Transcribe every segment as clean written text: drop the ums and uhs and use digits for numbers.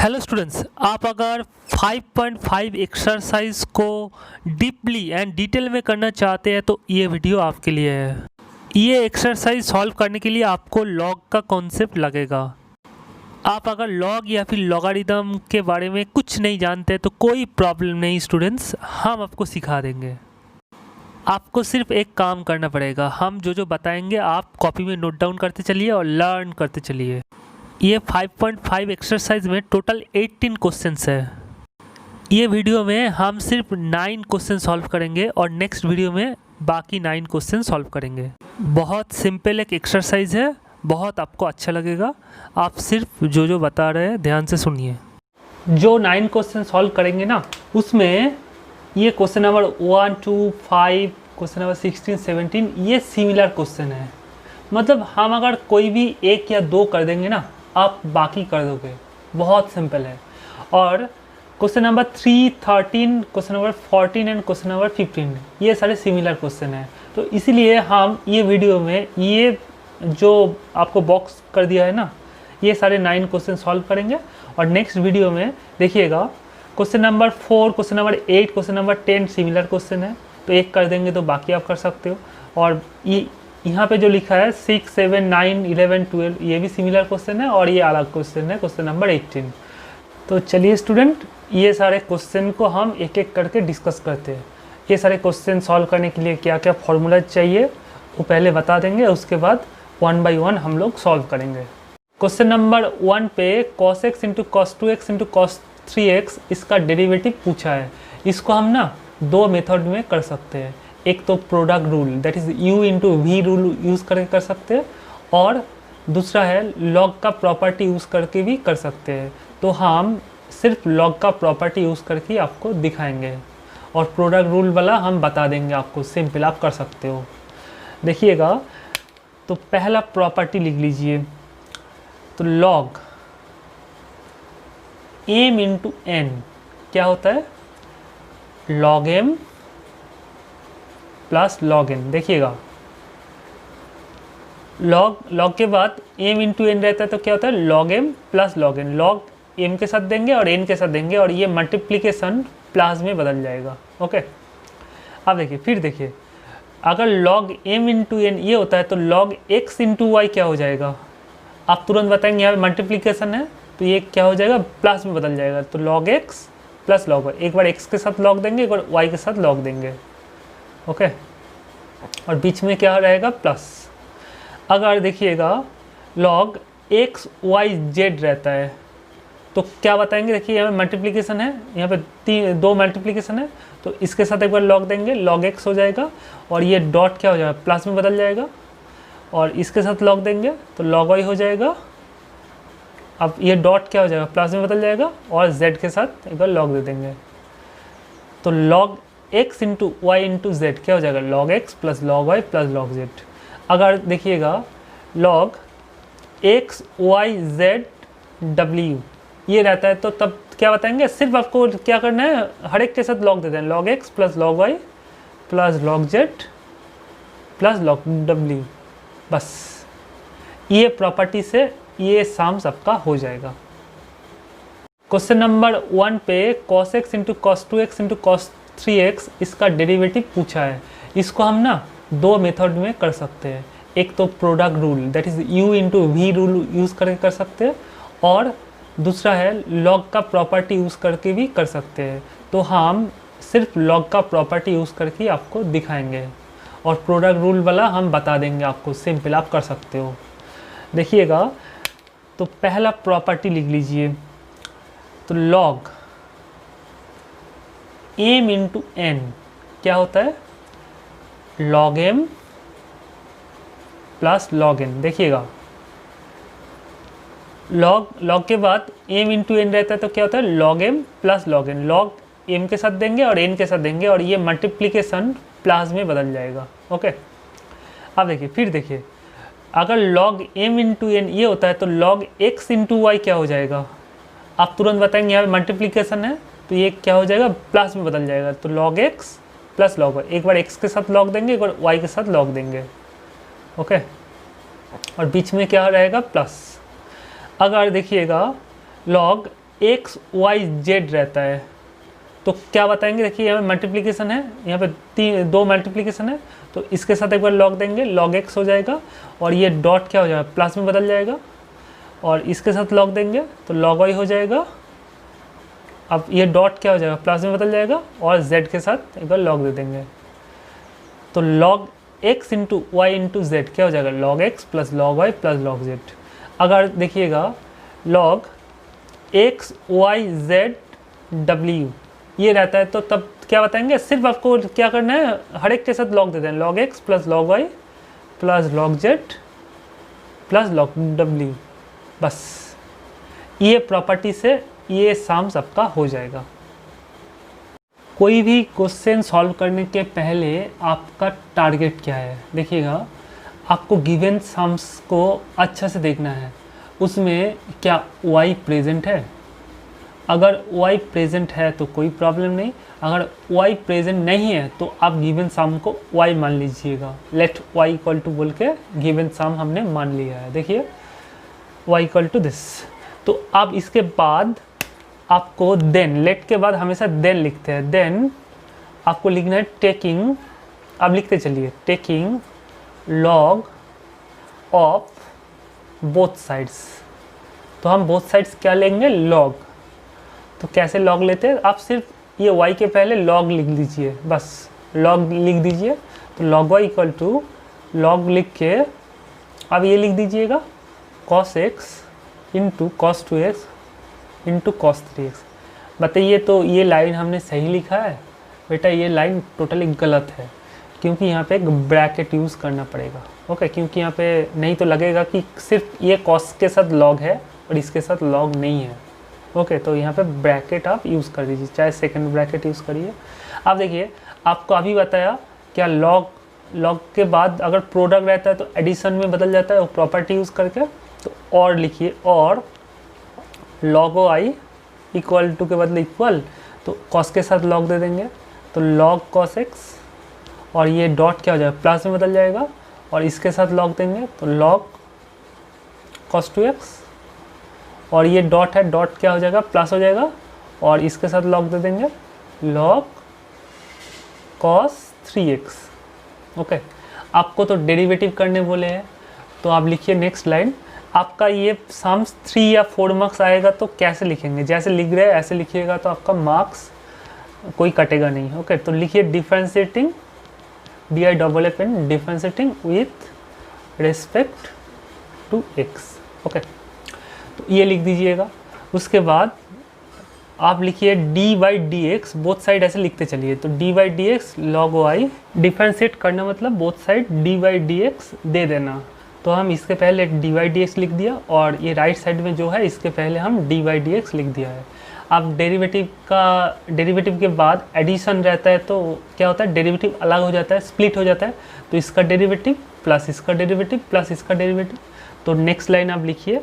Hello students, आप अगर 5.5 exercise को डीपली एंड डिटेल में करना चाहते हैं तो ये वीडियो आपके लिए है। ये एक्सरसाइज सॉल्व करने के लिए आपको लॉग का कॉन्सेप्ट लगेगा। आप अगर लॉग या फिर लॉगरिदम के बारे में कुछ नहीं जानते तो कोई प्रॉब्लम नहीं स्टूडेंट्स, हम आपको सिखा देंगे। आपको सिर्फ एक काम करना पड़ेगा, हम जो बताएंगे आप कॉपी में नोट डाउन करते चलिए और लर्न करते चलिए। ये 5.5 एक्सरसाइज में टोटल 18 क्वेश्चंस है। ये वीडियो में हम सिर्फ 9 क्वेश्चन सॉल्व करेंगे और नेक्स्ट वीडियो में बाकी 9 क्वेश्चन सॉल्व करेंगे। बहुत सिंपल एक एक्सरसाइज है, बहुत आपको अच्छा लगेगा। आप सिर्फ जो बता रहे हैं ध्यान से सुनिए। जो 9 क्वेश्चन सॉल्व करेंगे ना, उसमें ये क्वेश्चन नंबर 1, 2, 5, क्वेश्चन नंबर 16, 17 ये सिमिलर क्वेश्चन है। मतलब हम अगर कोई भी एक या दो कर देंगे ना, आप बाकी कर दोगे। बहुत सिंपल है। और question number 3, 13, question number 14 and question number 15 ये सारे सिमिलर क्वेश्चन हैं। तो इसीलिए हम ये वीडियो में ये जो आपको बॉक्स कर दिया है ना, ये सारे 9 क्वेश्चन सॉल्व करेंगे। और नेक्स्ट वीडियो में देखिएगा question number 4, question number 8, question number 10 similar question है, तो एक कर देंगे तो बाकी आप कर सकते हो। और ये यहाँ पे जो लिखा है 6, 7, 9, 11, 12 ये भी सिमिलर क्वेश्चन है और ये अलग क्वेश्चन है, क्वेश्चन नंबर 18। तो चलिए स्टूडेंट, ये सारे क्वेश्चन को हम एक एक करके डिस्कस करते हैं। ये सारे क्वेश्चन सॉल्व करने के लिए क्या क्या फॉर्मूला चाहिए वो पहले बता देंगे, उसके बाद 1 बाई 1 हम लोग सॉल्व करेंगे। क्वेश्चन नंबर 1 पे cos x into cos 2x into cos 3x इसका डेरिवेटिव पूछा है। इसको हम ना दो मेथड में कर सकते हैं। एक तो product rule, that is u into v rule use करके कर सकते हैं, और दूसरा है लॉग का प्रॉपर्टी यूज़ करके भी कर सकते हैं। तो हम सिर्फ लॉग का प्रॉपर्टी यूज़ करके आपको दिखाएंगे और प्रोडक्ट रूल वाला हम बता देंगे आपको। सिंपल आप कर सकते हो। देखिएगा, तो पहला प्रॉपर्टी लिख लीजिए। तो लॉग m इंटू n क्या होता है? Log m plus log n। देखिएगा, लॉग के बाद m इंटू एन रहता है तो क्या होता है? Log m plus log n। Log m के साथ देंगे और n के साथ देंगे और ये मल्टीप्लिकेशन प्लस में बदल जाएगा। ओके, अब देखिए, फिर देखिए, अगर लॉग m इंटू एन ये होता है तो लॉग x इंटू वाई क्या हो जाएगा? आप तुरंत बताएंगे, यहाँ पे मल्टीप्लिकेशन है तो ये क्या हो जाएगा? प्लस में बदल जाएगा। तो log x plus log y, एक बार x के साथ लॉग देंगे, एक बार y के साथ लॉग देंगे। ओके, और बीच में क्या रहेगा? प्लस। अगर देखिएगा लॉग x y z रहता है तो क्या बताएंगे? देखिए, यहाँ पे मल्टीप्लिकेशन है, यहाँ पे दो मल्टीप्लिकेशन है, तो इसके साथ एक बार लॉग देंगे, लॉग x हो जाएगा और ये डॉट क्या हो जाएगा? प्लस में बदल जाएगा। और इसके साथ लॉग देंगे तो लॉग y हो जाएगा। अब ये डॉट क्या हो जाएगा? प्लस में बदल जाएगा और z के साथ एक बार लॉग दे देंगे। तो log x into y into z क्या हो जाएगा? Log x plus log y plus log z। अगर देखिएगा log x y z w ये रहता है तो तब क्या बताएंगे? सिर्फ आपको क्या करना है, हर एक के साथ लॉग देते हैं। Log x plus log y plus log z plus log w। बस ये प्रॉपर्टी से ये सम सबका हो जाएगा। क्वेश्चन नंबर 1 पे cos x into cos 2x into cos 3x इसका डेरिवेटिव पूछा है। इसको हम ना दो मेथड में कर सकते हैं। एक तो product rule, that is u into v rule use करके कर सकते हैं, और दूसरा है लॉग का प्रॉपर्टी यूज़ करके भी कर सकते हैं। तो हम सिर्फ लॉग का प्रॉपर्टी यूज़ करके आपको दिखाएंगे और प्रोडक्ट रूल वाला हम बता देंगे आपको। सिंपल आप कर सकते हो। देखिएगा, तो पहला प्रॉपर्टी लिख लीजिए। तो लॉग m इंटू n क्या होता है? Log m plus log n। देखिएगा, लॉग के बाद m इंटू एन रहता है तो क्या होता है? Log m plus log n। Log m के साथ देंगे और n के साथ देंगे और ये मल्टीप्लिकेशन प्लस में बदल जाएगा। ओके, अब देखिए, फिर देखिए, अगर लॉग m इंटू एन ये होता है तो लॉग x इंटू वाई क्या हो जाएगा? आप तुरंत बताएंगे, यहाँ पे मल्टीप्लिकेशन है तो ये क्या हो जाएगा? प्लस में बदल जाएगा। तो log x plus log y, एक बार x के साथ लॉग देंगे, एक बार y के साथ लॉग देंगे। ओके, और बीच में क्या रहेगा? प्लस। अगर देखिएगा लॉग एक्स वाई जेड रहता है तो क्या बताएंगे, देखिए यहाँ पे मल्टीप्लिकेशन है, यहाँ पे दो मल्टीप्लिकेशन है, तो इसके साथ एक बार लॉग देंगे, लॉग एक्स हो जाएगा, और ये डॉट क्या हो जाएगा, प्लस में बदल जाएगा, और इसके साथ लॉग देंगे तो लॉग वाई हो जाएगा। अब ये डॉट क्या हो जाएगा, प्लस में बदल जाएगा, और z के साथ एक बार लॉग दे देंगे, तो log x into y into z क्या हो जाएगा, log x plus log y plus log z। अगर देखिएगा log x y z w ये रहता है तो तब क्या बताएंगे, सिर्फ आपको क्या करना है, हर एक के साथ लॉग दे दें, log x plus log y plus log z plus log w, बस ये प्रॉपर्टी से ये सम सबका हो जाएगा। कोई भी क्वेश्चन सॉल्व करने के पहले आपका टारगेट क्या है, देखिएगा आपको गिवन सम्स को अच्छा से देखना है, उसमें क्या y प्रेजेंट है, अगर y प्रेजेंट है तो कोई प्रॉब्लम नहीं, अगर y प्रेजेंट नहीं है तो आप गिवन सम को y मान लीजिएगा, लेट y इक्वल टू बोल के गिवन सम हमने मान लिया है, देखिए y इक्वल टू दिस। तो अब इसके बाद आपको देन, लेट के बाद हमेशा देन लिखते हैं, देन आपको लिखना है टेकिंग, अब लिखते चलिए taking log of both sides, तो हम बोथ साइड्स क्या लेंगे, लॉग। तो कैसे लॉग लेते हैं, आप सिर्फ ये y के पहले लॉग लिख दीजिए, बस लॉग लिख दीजिए, तो log y equal to log लिख के अब ये लिख दीजिएगा cos x into cos 2x into cos 3x। बताइए तो ये लाइन हमने सही लिखा है बेटा, ये लाइन टोटली गलत है, क्योंकि यहाँ पे एक ब्रैकेट यूज़ करना पड़ेगा, ओके, क्योंकि यहाँ पे नहीं तो लगेगा कि सिर्फ ये कॉस के साथ लॉग है और इसके साथ लॉग नहीं है, ओके, तो यहाँ पे ब्रैकेट आप यूज़ कर दीजिए, चाहे सेकंड ब्रैकेट यूज़ करिए। अब देखिए आपको अभी बताया क्या लॉग के बाद अगर प्रोडक्ट रहता है तो एडिशन में बदल जाता है, वो प्रॉपर्टी यूज़ करके, तो और लिखिए, और लॉग आई इक्वल टू के बदले इक्वल, तो कॉस के साथ लॉग दे देंगे, तो लॉग कॉस एक्स, और ये डॉट क्या हो जाएगा, प्लस में बदल जाएगा, और इसके साथ लॉग देंगे तो लॉग कॉस 2x, और ये डॉट है, डॉट क्या हो जाएगा, प्लस हो जाएगा, और इसके साथ लॉग दे देंगे लॉग कॉस 3x, ओके। आपको तो डेरिवेटिव करने बोले हैं, तो आप लिखिए नेक्स्ट लाइन, आपका ये सम्स 3 या 4 मार्क्स आएगा तो कैसे लिखेंगे, जैसे लिख रहे हैं ऐसे लिखिएगा तो आपका मार्क्स कोई कटेगा नहीं, ओके। तो लिखिए differentiating DIFFN differentiating with respect to x, okay, तो ये लिख दीजिएगा। उसके बाद आप लिखिए d/dx, बोथ साइड ऐसे लिखते चलिए, तो d/dx log y, डिफरेंशिएट करना मतलब बोथ साइड d/dx दे देना, तो हम इसके पहले d/dx लिख दिया, और ये राइट साइड में जो है इसके पहले हम d/dx लिख दिया है। अब डेरिवेटिव के बाद एडिशन रहता है तो क्या होता है, डेरिवेटिव अलग हो जाता है, स्प्लिट हो जाता है, तो इसका डेरिवेटिव प्लस इसका डेरिवेटिव प्लस इसका डेरिवेटिव। तो नेक्स्ट लाइन आप लिखिए,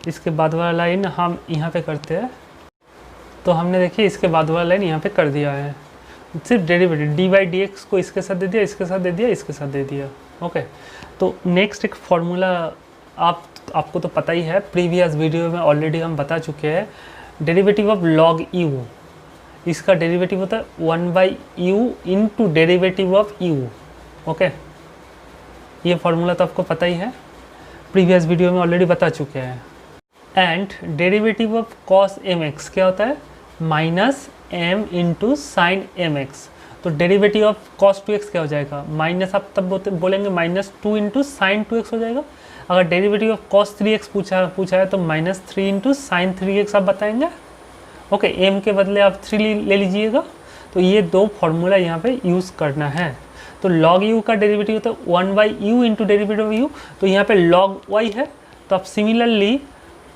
इसके बाद वाला लाइन हम यहाँ पे करते हैं, तो हमने देखिए इसके बाद वाला लाइन यहाँ पे कर दिया है, सिर्फ डेरिवेटिव d/dx को इसके साथ दे दिया, इसके साथ दे दिया, इसके साथ दे दिया, ओके। तो नेक्स्ट एक फॉर्मूला आपको तो पता ही है, प्रीवियस वीडियो में ऑलरेडी हम बता चुके हैं, डेरिवेटिव ऑफ लॉग u, इसका डेरिवेटिव होता है 1/u into derivative of u, okay. ये फॉर्मूला तो आपको पता ही है, प्रीवियस वीडियो में ऑलरेडी बता चुके हैं। And derivative of cos mx क्या होता है, minus m into sine mx, तो डेरिवेटिव ऑफ cos 2x क्या हो जाएगा, माइनस, आप तब बोलेंगे माइनस 2 इंटू साइन 2x हो जाएगा। अगर डेरिवेटिव ऑफ cos 3x पूछा है तो माइनस 3 इंटू साइन 3x आप बताएंगे, ओके। m के बदले आप 3 ले लीजिएगा, तो ये दो फॉर्मूला यहाँ पे यूज़ करना है। तो log u का डेरिवेटिव होता है 1/u into derivative of u, तो यहाँ पे log y है, तो आप सिमिलरली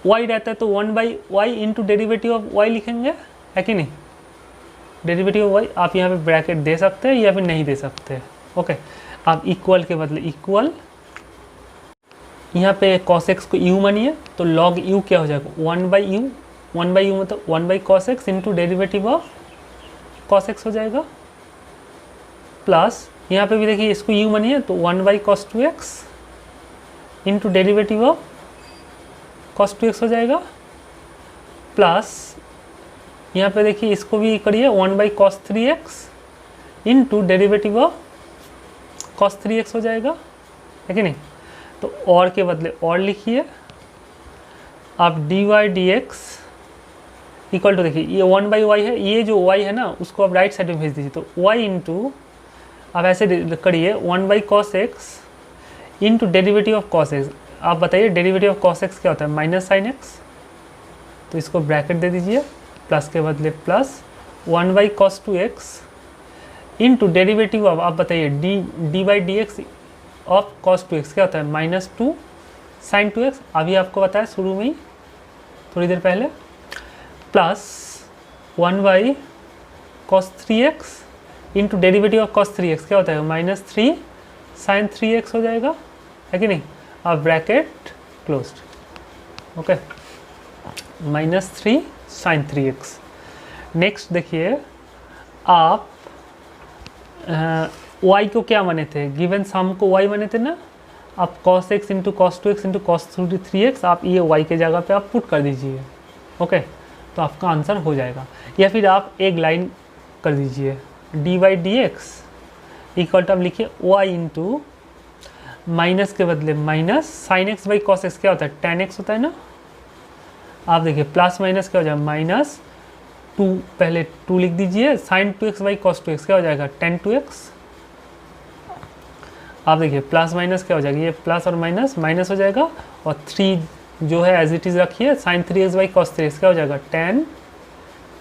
y रहता है तो 1/y into derivative of y लिखेंगे, है कि नहीं। डेरिवेटिव ऑफ y आप यहाँ पे ब्रैकेट दे सकते हैं या फिर नहीं दे सकते, ओके। आप इक्वल के बदले इक्वल, यहाँ पे cos x को u मानिए, तो log u क्या हो जाएगा 1/u, 1/u मतलब 1/cos x into derivative of cos x हो जाएगा, प्लस यहाँ पे भी देखिए इसको u मानिए तो 1/cos 2x into derivative of cos 2x हो जाएगा, प्लस यहाँ पे देखिए इसको भी करिए 1/cos 3x into derivative of cos 3x हो जाएगा, है कि नहीं। तो और के बदले और लिखिए आप dy/dx इक्वल टू, देखिए ये 1/y है, ये जो y है ना उसको आप राइट साइड में भेज दीजिए, तो y इंटू आप ऐसे करिए 1/cos x into derivative of cos x। आप बताइए डेरिवेटिव ऑफ cos x क्या होता है, माइनस साइन x, तो इसको ब्रैकेट दे दीजिए, प्लस के बदले plus 1/cos 2x into derivative of, आप बताइए dy/dx ऑफ cos 2x क्या होता है, -2 sin 2x, अभी आपको बताया शुरू में ही थोड़ी देर पहले, plus 1/cos 3x into derivative of cos 3x क्या होता है, -3 sin 3x हो जाएगा, है कि नहीं। अब bracket closed, okay, -3 sin 3x। Next देखिए आप y को क्या माने थे, गिवन सम को y माने थे ना, आप cos x into cos 2x into cos 3x आप ये y के जगह पे आप पुट कर दीजिए, ओके, तो आपका आंसर हो जाएगा। या फिर आप एक लाइन कर दीजिए dy/dx इक्वल टू आप लिखिए y इंटू माइनस के बदले minus sine x by cos x क्या होता है, tan x होता है ना। आप देखिए प्लस माइनस क्या हो जाएगा, -2, पहले 2 लिख दीजिए, sign 2x by cos 2x क्या हो जाएगा, tan 2x। आप देखिए प्लस माइनस क्या हो जाएगा, ये प्लस और माइनस माइनस हो जाएगा, और 3 जो है एज इट इज़ रखिए, sine 3x by cos 3x क्या हो जाएगा, tan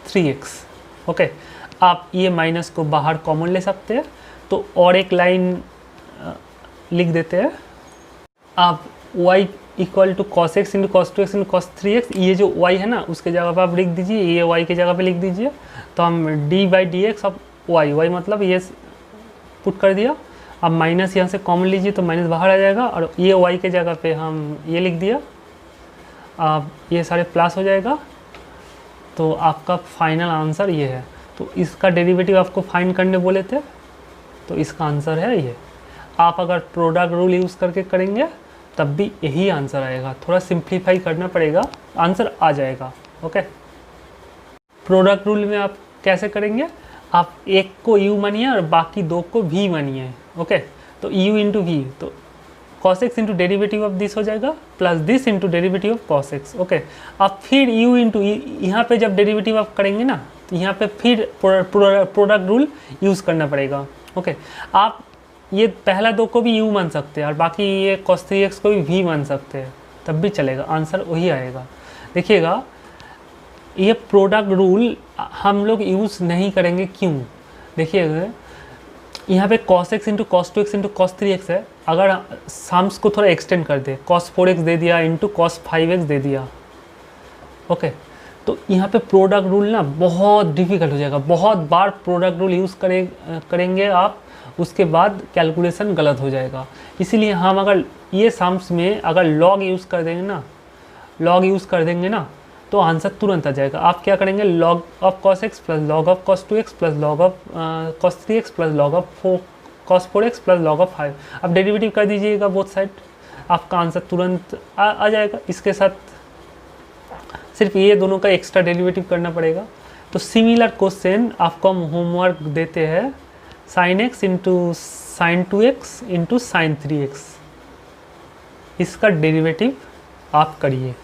3x, ओके। आप ये माइनस को बाहर कॉमन ले सकते हैं, तो और एक लाइन लिख देते हैं, आप y equal to cos x into cos 2x into cos 3x, ये जो y है ना उसके जगह पर आप लिख दीजिए, ये y के जगह पे लिख दीजिए, तो हम dy/dx ऑफ y मतलब ये पुट कर दिया। अब माइनस यहाँ से कॉमन लीजिए तो माइनस बाहर आ जाएगा, और ये y के जगह पे हम ये लिख दिया, अब ये सारे प्लस हो जाएगा, तो आपका फाइनल आंसर ये है। तो इसका डेरिवेटिव आपको फाइंड करने बोले थे, तो इसका आंसर है ये। आप अगर प्रोडक्ट रूल यूज़ करके करेंगे तब भी यही आंसर आएगा, थोड़ा सिंप्लीफाई करना पड़ेगा, आंसर आ जाएगा, ओके। प्रोडक्ट रूल में आप कैसे करेंगे, आप एक को u मानिए और बाकी 2 को v मानिए, ओके। तो u इंटू वी, तो cos x into derivative of this हो जाएगा, plus this into derivative of cos x, okay. आप फिर u इंटू, यहाँ पे जब डेरीवेटिव आप करेंगे ना तो यहाँ पे फिर प्रोडक्ट रूल यूज़ करना पड़ेगा, ओके। आप ये पहला 2 को भी u मान सकते हैं और बाकी ये cos 3x को भी v मान सकते हैं, तब भी चलेगा, आंसर वही आएगा। देखिएगा ये प्रोडक्ट रूल हम लोग यूज़ नहीं करेंगे, क्यों, देखिएगा यहाँ पे cos x into cos 2x into cos 3x है, अगर सम्स को थोड़ा एक्सटेंड कर दे, cos 4x दे दिया इंटू cos 5x दे दिया, ओके, तो यहाँ पे प्रोडक्ट रूल ना बहुत डिफ़िकल्ट हो जाएगा, बहुत बार प्रोडक्ट रूल यूज़ करेंगे आप, उसके बाद कैलकुलेशन गलत हो जाएगा। इसीलिए हम अगर ये सम्स में अगर लॉग यूज़ कर देंगे ना, तो आंसर तुरंत आ जाएगा। आप क्या करेंगे, log of cos x plus log of cos 2x plus log of cos 3x plus log of cos 4x plus log of 5, अब डेरिवेटिव कर दीजिएगा बोथ साइड, आपका आंसर तुरंत आ जाएगा। इसके साथ सिर्फ ये दोनों का एक्स्ट्रा डेरिवेटिव करना पड़ेगा। तो सिमिलर क्वेश्चन आपको हम होमवर्क देते हैं, sin x into sine 2x into sine 3x, इसका डेरिवेटिव आप करिए,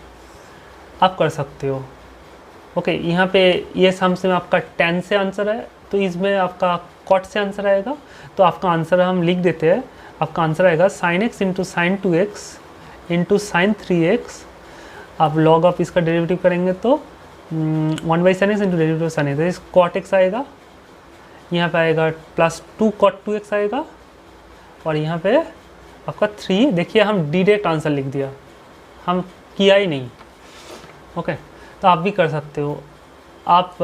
आप कर सकते हो, ओके। यहाँ पे ये सम्स में आपका tan से आंसर है, तो इसमें आपका cot से आंसर आएगा, तो आपका आंसर हम लिख देते हैं, आपका आंसर आएगा sin x into sine 2x into sine 3x, आप लॉग ऑफ इसका डेरिवेटिव करेंगे तो 1/sin x into derivative sign x, तो इस cot x आएगा, यहाँ पे आएगा प्लस 2 cot 2x आएगा, और यहाँ पे आपका 3, देखिए हम डायरेक्ट आंसर लिख दिया, हम किया ही नहीं, ओके। तो आप भी कर सकते हो, आप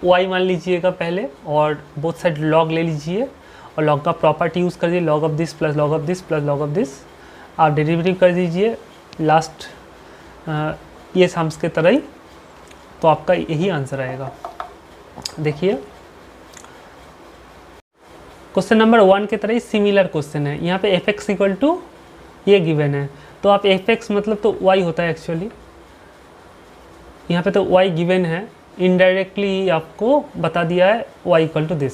y मान लीजिएगा पहले और बोथ साइड लॉग ले लीजिए, और लॉग का प्रॉपर्टी यूज़ कर दीजिए, log of this plus log of this plus log of this, आप डेरिवेटिव कर दीजिए लास्ट ये सम्स के तरह ही, तो आपका यही आंसर आएगा। देखिए क्वेश्चन नंबर 1 के तरह ही सिमिलर क्वेश्चन है, यहाँ पे fx इक्वल टू ये गिवन है, तो आप fx मतलब तो y होता है एक्चुअली, यहाँ पे तो y गिवन है, इनडायरेक्टली आपको बता दिया है y इक्वल टू दिस,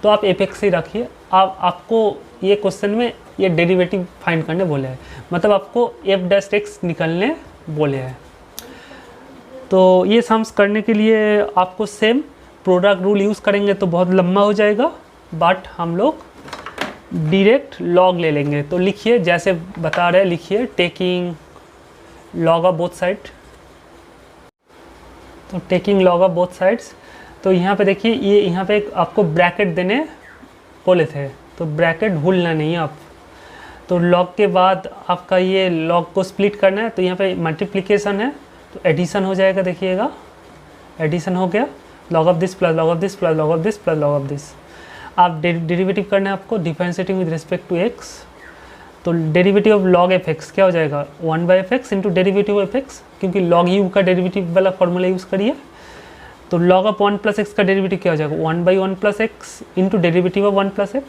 तो आप एफ ही रखिए। आपको ये क्वेश्चन में ये डेरिवेटिव फाइंड करने बोले हैं, मतलब आपको एफ डैश एक्स निकलने बोले हैं। तो ये सम्स करने के लिए आपको सेम प्रोडक्ट रूल यूज़ करेंगे तो बहुत लंबा हो जाएगा, बट हम लोग डायरेक्ट लॉग ले लेंगे। तो लिखिए, जैसे बता रहे हैं लिखिए, taking log of both side. तो taking log of both sides, तो यहाँ पे देखिए ये यहाँ पे एक आपको ब्रैकेट देने बोले थे, तो ब्रैकेट भूलना नहीं आप। तो लॉग के बाद आपका ये लॉग को स्प्लिट करना है, तो यहाँ पे मल्टीप्लिकेशन है तो एडिशन हो जाएगा। देखिएगा एडिशन हो गया, log of this plus log of this plus log of this plus log of this. आप डेरिवेटिव करना है आपको, differentiating with respect to x. तो derivative of log f x क्या हो जाएगा, 1/f(x) into derivative of x, क्योंकि log u का डेरिवेटिव वाला फॉर्मूला यूज़ करिए। तो लॉग ऑफ 1 + x का डेरिवेटिव क्या हो जाएगा, 1/1 + x into derivative of 1 + x।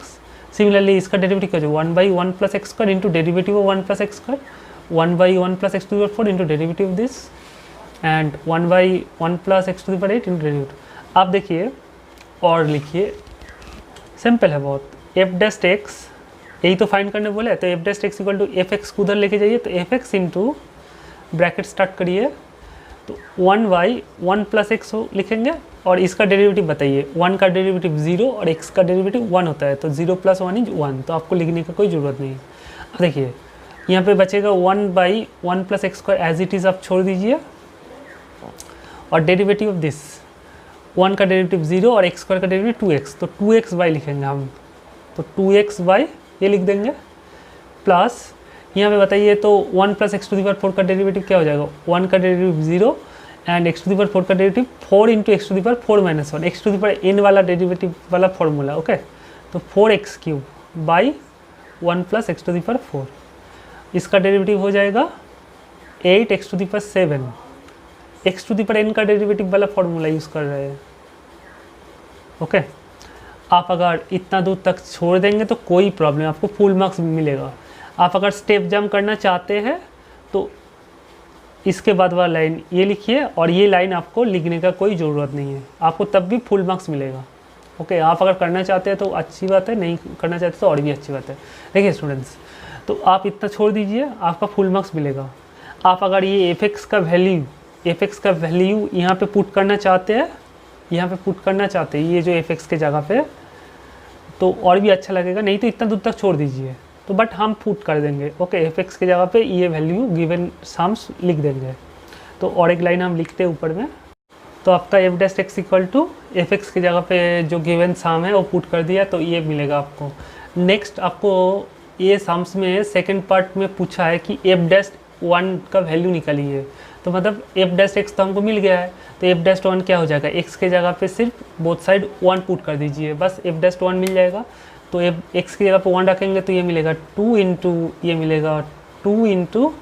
Similarly इसका डेरिवेटिव क्या हो जाएगा, 1/1 + x² into derivative of 1 + x², 1/1 + x⁴ into derivative of this, and 1/1 + x⁴ into derivative. आप देखिए और लिखिए, सिंपल है बहुत। एफ डैश एक्स यही तो फाइंड करने बोले, तो f dash x equal to f x को उधर लेके जाइए, तो f x into bracket start करिए, तो 1/1 + x लिखेंगे और इसका डेरिवेटिव बताइए। 1 का डेरिवेटिव 0 और x का डेरिवेटिव 1 होता है, तो 0 + 1 = 1, तो आपको लिखने का कोई ज़रूरत नहीं। अब देखिए यहाँ पे बचेगा 1/1 + x² एज इट इज़, आप छोड़ दीजिए, और डेरिवेटिव ऑफ दिस 1 का डेरिवेटिव 0 और x² का डेरिवेटिव 2x, तो 2x/y लिखेंगे हम, तो 2x/y ये लिख देंगे, प्लस यहाँ पे बताइए तो 1 + x⁴ का डेरिवेटिव क्या हो जाएगा, 1 का डेरिवेटिव 0 एंड x⁴ का डेरिवेटिव 4 इंटू x⁴ - 1, x⁴n वाला डेरिवेटिव वाला फॉर्मूला। ओके, तो 4x³ बाई 1 + x⁴, इसका डेरिवेटिव हो जाएगा 8x⁷, x⁴n का डेरिवेटिव वाला फॉर्मूला यूज़ कर रहे हैं। ओके, आप अगर इतना दूर तक छोड़ देंगे तो कोई प्रॉब्लम, आपको फुल मार्क्स मिलेगा। आप अगर स्टेप जंप करना चाहते हैं तो इसके बाद वाला लाइन ये लिखिए, और ये लाइन आपको लिखने का कोई ज़रूरत नहीं है, आपको तब भी फुल मार्क्स मिलेगा। ओके, आप अगर करना चाहते हैं तो अच्छी बात है, नहीं करना चाहते तो और भी अच्छी बात है। देखिए स्टूडेंट्स, तो आप इतना छोड़ दीजिए, आपका फुल मार्क्स मिलेगा। आप अगर ये एफ एक्स का वैल्यू यहाँ पे पुट करना चाहते हैं, ये जो एफ एक्स के जगह पे, तो और भी अच्छा लगेगा, नहीं तो इतना दूर तक छोड़ दीजिए। तो बट हम पुट कर देंगे, ओके, एफ एक्स के जगह पे ये वैल्यू गिवन सम्स लिख देंगे। तो और एक लाइन हम लिखते हैं ऊपर में, तो आपका f dash x equal to f x की जगह पे जो गिवन सम है वो पुट कर दिया, तो ये मिलेगा आपको। नेक्स्ट आपको ये सम्स में सेकेंड पार्ट में पूछा है कि एफ डैश 1 का वैल्यू निकालिए, तो मतलब एफ डैश एक्स तो हमको मिल गया है, तो एफ डैश 1 क्या हो जाएगा, एक्स के जगह पे सिर्फ बोथ साइड 1 पुट कर दीजिए, बस एफ डैश 1 मिल जाएगा। तो एफ एक्स की जगह पे 1 रखेंगे तो ये मिलेगा 2 इंटू ये मिलेगा 2 इंटू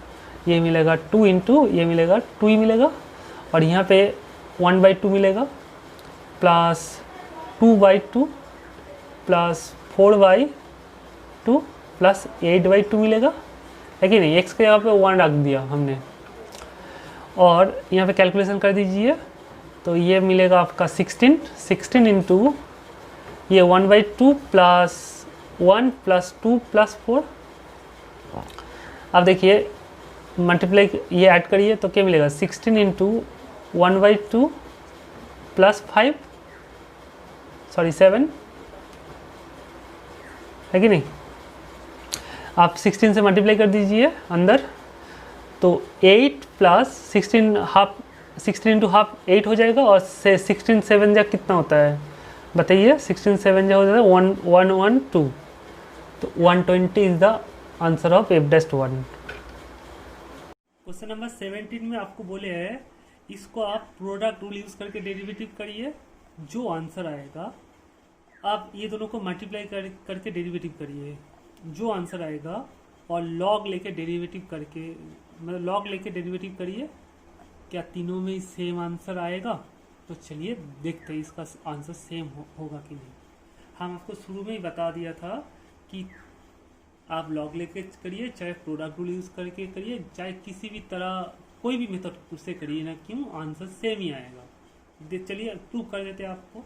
ये मिलेगा 2 इंटू ये मिलेगा 2 ही मिलेगा, और यहाँ पे 1/2 मिलेगा, प्लस 2/2 प्लस 4/2 प्लस 8/2 मिलेगा, है कि नहीं। एक्स के जगह पे 1 रख दिया हमने, और यहाँ पे कैलकुलेशन कर दीजिए, तो ये मिलेगा आपका 16 इंटू ये 1/2 प्लस 1 प्लस 2 प्लस 4। अब देखिए मल्टीप्लाई ये ऐड करिए तो क्या मिलेगा, 16 इंटू 1/2 प्लस 7 है कि नहीं। आप 16 से मल्टीप्लाई कर दीजिए अंदर, तो 8 प्लस 16 इंटू हाफ 8 हो जाएगा, और से 16 7 जा कितना होता है बताइए, 16 7 जा हो जाता है 112, तो 120 is the answer of F dash 1। Question number 17 में आपको बोले हैं इसको आप प्रोडक्ट रूल यूज करके डेरिवेटिव करिए, जो आंसर आएगा आप ये दोनों को मल्टीप्लाई करके डेरिवेटिव करिए, जो आंसर आएगा, और लॉग लेके डेरिवेटिव करके, मतलब लॉग लेके डेरिवेटिव करिए, क्या तीनों में सेम आंसर आएगा। तो चलिए देखते हैं इसका आंसर सेम होगा कि नहीं। हम आपको शुरू में ही बता दिया था कि आप लॉग लेके करिए, चाहे प्रोडक्ट रूल यूज़ करके करिए, चाहे किसी भी तरह कोई भी मेथड उससे करिए ना, क्यों आंसर सेम ही आएगा। चलिए प्रूव कर देते हैं आपको।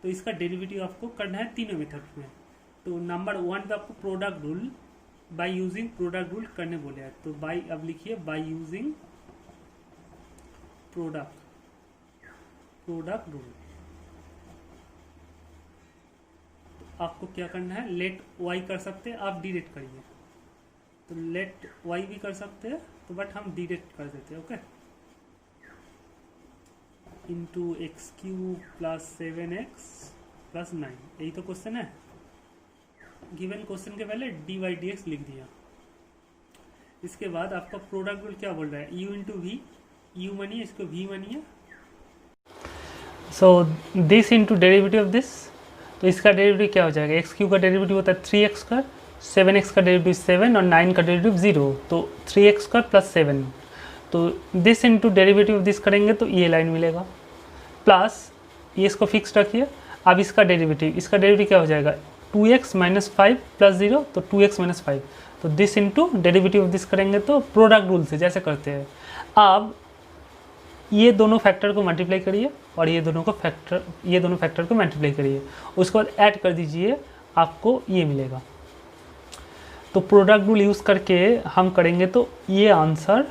तो इसका डेरिवेटिव आपको करना है तीनों मेथड में। तो नंबर 1 पे आपको product rule by using product rule करने बोले हैं। तो बाय, अब लिखिए बाय यूजिंग प्रोडक्ट रूल। तो आपको क्या करना है, लेट वाई कर सकते हैं आप, डिरेक्ट करिए। तो लेट वाई भी कर सकते हैं, तो बट हम डिरेक्ट कर देते हैं। Okay, into x cube plus 7x plus 9, यही तो क्वेश्चन है। गिवन क्वेश्चन के पहले डी वाई डी एक्स लिख दिया। इसके बाद आपका प्रोडक्ट रूल क्या बोल रहा है, u इंटू वी, यू मानिए इसको v मानिए। So this into derivative of this, तो इसका डेरिवेटिव क्या हो जाएगा, एक्स क्यू का डेरिवेटिव होता है 3x का, 7x का डेरिवेटिव 7 और 9 का डेरिवेटिव 0, तो 3x का प्लस 7। तो this into derivative of this करेंगे तो ये लाइन मिलेगा, प्लस ये इसको फिक्स रखिए। अब इसका डेरिवेटिव क्या हो जाएगा, 2x माइनस 5 प्लस 0, तो 2x माइनस 5। तो this into derivative of this करेंगे तो प्रोडक्ट रूल से जैसे करते हैं। अब ये दोनों फैक्टर को मल्टीप्लाई करिए और ये दोनों फैक्टर को मल्टीप्लाई करिए, उसके बाद ऐड कर दीजिए, आपको ये मिलेगा। तो प्रोडक्ट रूल यूज़ करके हम करेंगे तो ये आंसर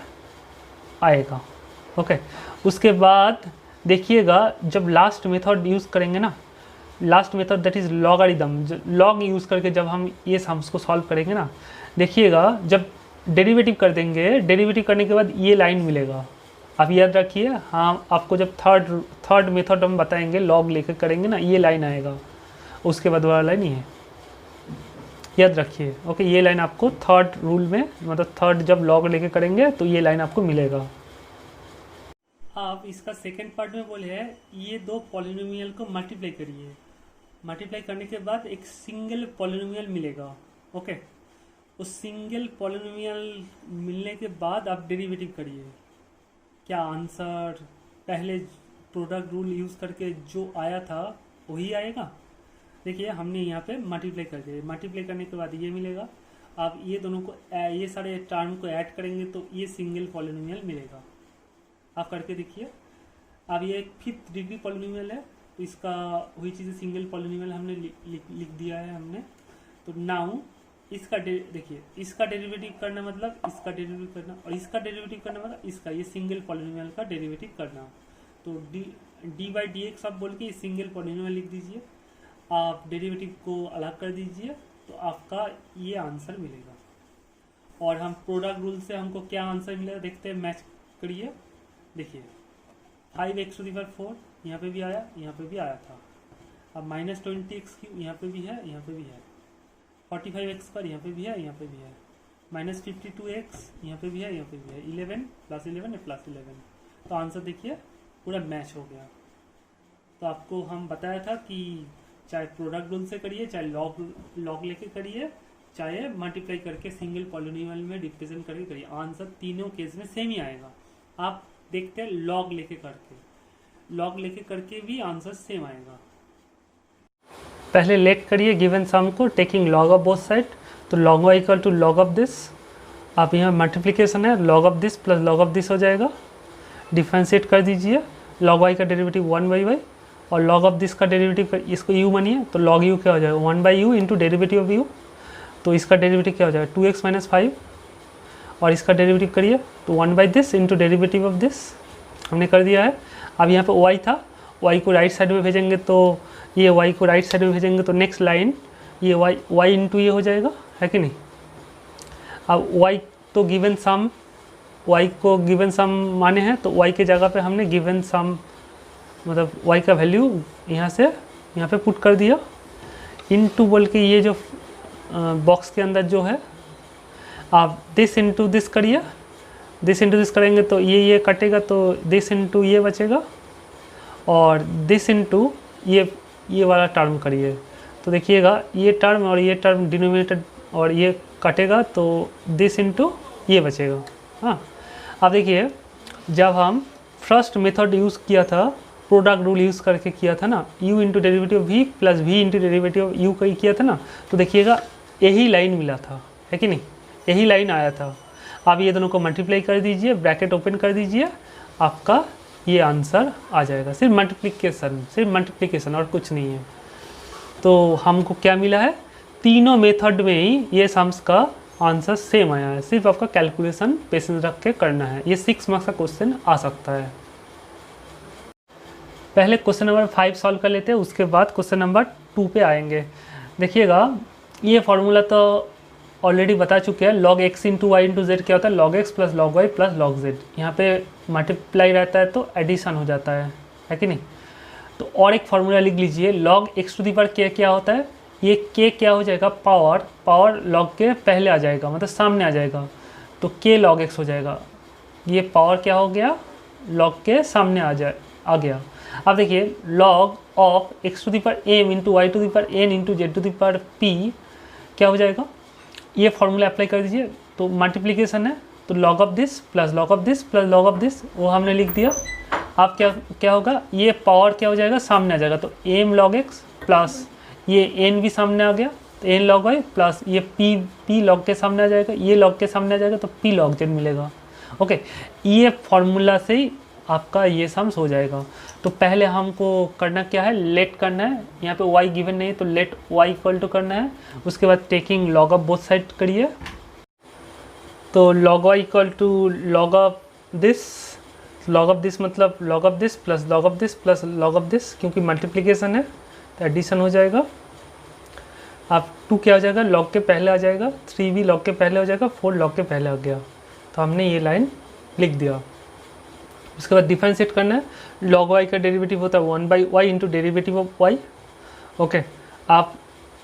आएगा। ओके, उसके बाद देखिएगा जब लास्ट मेथड यूज़ करेंगे ना, last method that is logarithm, log use करके जब हम ये सम्स को सॉल्व करेंगे ना, देखिएगा जब डेरिवेटिव कर देंगे, डेरिवेटिव करने के बाद ये लाइन मिलेगा। आप याद रखिए, हाँ आपको जब थर्ड मेथड हम बताएंगे लॉग लेकर करेंगे ना, ये लाइन आएगा, उसके बाद वाला लाइन ही है, याद रखिए। ओके, ये लाइन आपको थर्ड रूल में, मतलब थर्ड जब लॉग लेके करेंगे तो ये लाइन आपको मिलेगा। आप इसका सेकेंड पार्ट में बोले हैं ये दो पॉलिनोमियल को मल्टीप्लाई करिए, मल्टीप्लाई करने के बाद एक सिंगल पॉलिनोमियल मिलेगा। ओके, उस सिंगल पॉलिनोमियल मिलने के बाद आप डेरिवेटिव करिए, क्या आंसर पहले प्रोडक्ट रूल यूज़ करके जो आया था वही आएगा। देखिए हमने यहाँ पे मल्टीप्लाई कर दिया, मल्टीप्लाई करने के बाद ये मिलेगा। आप ये दोनों को, ये सारे टर्म को ऐड करेंगे तो ये सिंगल पॉलिनोमियल मिलेगा। आप करके देखिए। अब ये एक 5th डिग्री पॉलिनोमियल है, तो इसका वही चीज़ सिंगल पॉलिनोमियल हमने लिख दिया है हमने। तो नाउ इसका देखिए, इसका डेरिवेटिव करना मतलब इसका डेरिवेटिव करना, और इसका डेरिवेटिव करना मतलब इसका, ये सिंगल पॉलिनोमियल का डेरिवेटिव करना। तो डी बाई डी एक्स आप बोल के सिंगल पॉलिनोमियल लिख दीजिए, आप डेरिवेटिव को अलग कर दीजिए, तो आपका ये आंसर मिलेगा। और हम प्रोडक्ट रूल से हमको क्या आंसर मिलेगा देखते हैं, मैच करिए। देखिए 5x⁴ यहाँ पे भी आया, यहाँ पे भी आया था। अब -20x³ यहाँ पे भी है, यहाँ पे भी है। 45x² यहाँ पे भी है, यहाँ पे भी है। -52x यहाँ पे भी है, यहाँ पे भी है। 11 + 11 + 11, तो आंसर देखिए पूरा मैच हो गया। तो आपको हम बताया था कि चाहे प्रोडक्ट रूल से करिए, चाहे लॉग लेके करिए, चाहे मल्टीप्लाई करके सिंगल पॉलिनोमियल में रिप्रेजेंट करके करिए, आंसर तीनों केस में सेम ही आएगा। आप देखते हैं लॉग लेके करके भी आंसर सेम आएगा। पहले लेट करिए गिवन सम को taking log of both side, तो log y equal to log of this. आप यहाँ मल्टीप्लिकेशन है, log of this plus log of this हो जाएगा। डिफ्रेंशिएट कर दीजिए, log y का डेरिवेटिव 1/y और log ऑफ दिस का डेरिवेटिव इसको u मानिए, तो log u क्या हो जाएगा 1/u into derivative of u। तो इसका डेरिवेटिव क्या हो जाएगा 2x - 5, और इसका डेरिवेटिव करिए तो 1/this into derivative of this हमने कर दिया है। अब यहाँ पे y था, y को राइट साइड में भेजेंगे, तो ये y को राइट साइड में भेजेंगे तो नेक्स्ट लाइन ये y इंटू ये हो जाएगा, है कि नहीं। अब y तो गिवन सम, y को गिवन सम माने हैं, तो y के जगह पे हमने गिवन सम मतलब y का वैल्यू यहाँ से यहाँ पे पुट कर दिया, इनटू बोल के ये जो बॉक्स के अंदर जो है आप दिस इंटू दिस करिए, दिस इंटू दिस करेंगे तो ये कटेगा, तो दिस इंटू ये बचेगा, और दिस इंटू ये वाला टर्म करिए, तो देखिएगा ये टर्म और ये टर्म डिनोमिनेटर और ये कटेगा, तो दिस इंटू ये बचेगा। हाँ, अब देखिए जब हम फर्स्ट मेथड यूज़ किया था, प्रोडक्ट रूल यूज़ करके किया था ना, u into derivative v plus v into derivative u का किया था ना, तो देखिएगा यही लाइन मिला था, है कि नहीं, यही लाइन आया था। आप ये दोनों को मल्टीप्लाई कर दीजिए, ब्रैकेट ओपन कर दीजिए, आपका ये आंसर आ जाएगा। सिर्फ मल्टीप्लिकेशन और कुछ नहीं है। तो हमको क्या मिला है, तीनों मेथड में ही ये सम्स का आंसर सेम आया है। सिर्फ आपका कैलकुलेशन पेशेंस रख के करना है। ये 6 मार्क्स का क्वेश्चन आ सकता है। पहले क्वेश्चन नंबर 5 सॉल्व कर लेते हैं, उसके बाद क्वेश्चन नंबर 2 पे आएंगे। देखिएगा, ये फॉर्मूला तो ऑलरेडी बता चुके हैं। log x into y into z क्या होता है, log x plus log y plus log z। यहाँ पे मल्टीप्लाई रहता है तो एडिशन हो जाता है कि नहीं। तो और एक फार्मूला लिख लीजिए, log x to the power k क्या होता है, ये k क्या हो जाएगा, पावर log के पहले आ जाएगा, मतलब सामने आ जाएगा, तो k log x हो जाएगा। ये पावर क्या हो गया, log के सामने आ गया। अब देखिए, log of x to the power m into y to the power n into z to the power p क्या हो जाएगा, ये फार्मूला अप्लाई कर दीजिए। तो मल्टीप्लिकेशन है, तो log of this plus log of this plus log of this, वो हमने लिख दिया। अब क्या होगा, ये पावर क्या हो जाएगा, सामने आ जाएगा, तो m log x प्लस ये n भी सामने आ गया, तो n log y प्लस ये p log के सामने आ जाएगा, ये log के सामने आ जाएगा, तो p log z मिलेगा। ओके, ये फार्मूला से ही आपका ये सम्स हो जाएगा। तो पहले हमको करना क्या है, लेट करना है। यहाँ पे y गिवन नहीं है तो लेट y इक्वल टू करना है। उसके बाद taking log of both side करिए, तो log y equal to log of this मतलब log of this plus log of this plus log of this, क्योंकि मल्टीप्लिकेशन है तो एडिशन हो जाएगा। अब 2 क्या हो जाएगा, log के पहले आ जाएगा, 3 भी log के पहले हो जाएगा, 4 log के पहले आ गया। तो हमने ये लाइन लिख दिया। उसके बाद डिफरेंशिएट करना है, log y का डेरिवेटिव होता है 1 by y into derivative of y। Okay, आप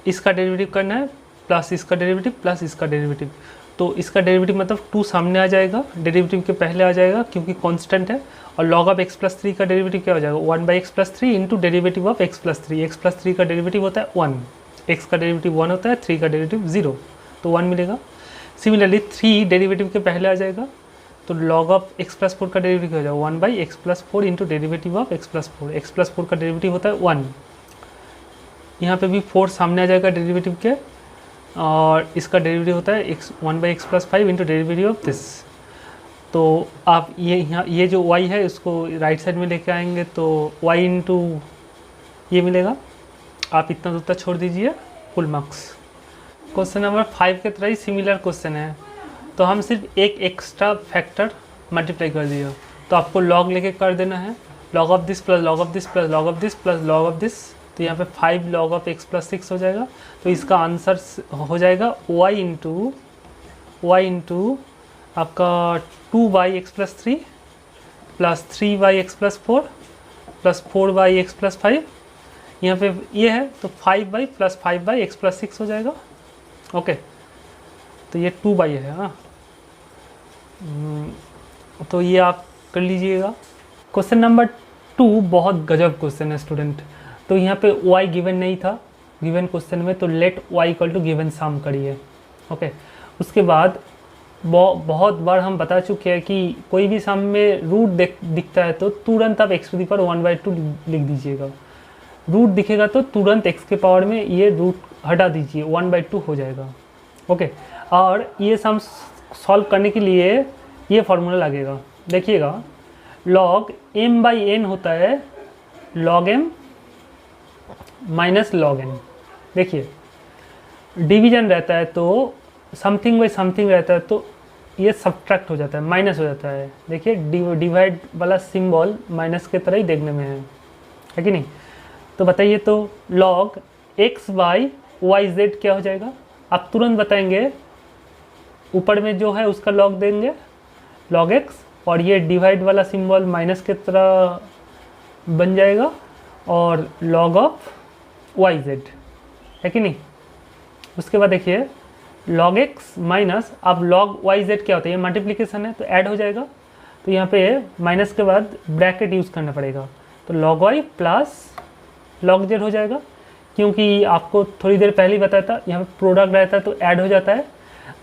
इसका डेरिवेटिव करना है प्लस इसका डेरिवेटिव प्लस इसका डेरिवेटिव। तो इसका डेरिवेटिव मतलब 2 सामने आ जाएगा, डेरिवेटिव के पहले आ जाएगा क्योंकि कांस्टेंट है। और log ऑफ x प्लस 3 का डेरिवेटिव क्या हो जाएगा, 1 by x plus 3 into derivative of x plus 3। X plus 3 का डेरिवेटिव होता है 1, x का डेरिवेटिव 1 होता है, 3 का डेरिवेटिव 0, तो 1 मिलेगा। सिमिलरली 3 डेरिवेटिव के पहले आ जाएगा, तो log ऑफ x प्लस 4 का डेरिवेटिव हो जाएगा 1 by x plus 4 into derivative of x plus 4। X plus 4 का डेरिवेटिव होता है 1, यहाँ पे भी 4 सामने आ जाएगा डेरिवेटिव के, और इसका डेरिवेटिव होता है 1 by x plus 5 into derivative of this. तो आप ये जो y है इसको राइट साइड में लेके आएंगे, तो y इंटू ये मिलेगा। आप इतना दूर छोड़ दीजिए, फुल मार्क्स। क्वेश्चन नंबर 5 के तरह ही सिमिलर क्वेश्चन है, तो हम सिर्फ एक एक्स्ट्रा फैक्टर मल्टीप्लाई कर दिया। तो आपको log लेके कर देना है, log of this plus log of this plus log of this plus log of this. तो यहाँ पे 5 log ऑफ x प्लस 6 हो जाएगा। तो इसका आंसर हो जाएगा y इंटू आपका 2 by x plus 3 plus 3 by x plus 4 plus 4 by x plus 5। यहाँ पे ये है तो 5 by plus 5 by x plus 6 हो जाएगा। ओके, तो ये 2 बाई है। हाँ, तो ये आप कर लीजिएगा। क्वेश्चन नंबर 2 बहुत गजब क्वेश्चन है स्टूडेंट। तो यहाँ पे y गिवन नहीं था गिवन क्वेश्चन में, तो let y equal to given sum करिए। ओके, उसके बाद बहुत बार हम बता चुके हैं कि कोई भी सम में रूट दिखता है तो तुरंत आप x टू दी पावर 1/2 लिख दीजिएगा। रूट दिखेगा तो तुरंत x के पावर में ये रूट हटा दीजिए, 1/2 हो जाएगा। ओके, और ये सम सॉल्व करने के लिए ये फार्मूला लगेगा। देखिएगा, log m बाई n होता है log m minus log n। देखिए, डिवीजन रहता है तो समथिंग बाई समथिंग रहता है तो ये सब्ट्रैक्ट हो जाता है, माइनस हो जाता है। देखिए, डिवाइड वाला सिंबल माइनस के तरह ही देखने में है कि नहीं। तो बताइए, तो log x by y z क्या हो जाएगा, आप तुरंत बताएंगे। ऊपर में जो है उसका log देंगे log x, और ये डिवाइड वाला सिंबल माइनस के तरह बन जाएगा, और log ऑफ वाई जेड है कि नहीं। उसके बाद देखिए, log x माइनस, अब log वाई जेड क्या होता है, ये मल्टीप्लिकेशन है तो ऐड हो जाएगा। तो यहाँ पे माइनस के बाद ब्रैकेट यूज़ करना पड़ेगा, तो log y plus log z हो जाएगा। क्योंकि आपको थोड़ी देर पहले ही बताया था, यहाँ पे प्रोडक्ट रहता है तो ऐड हो जाता है।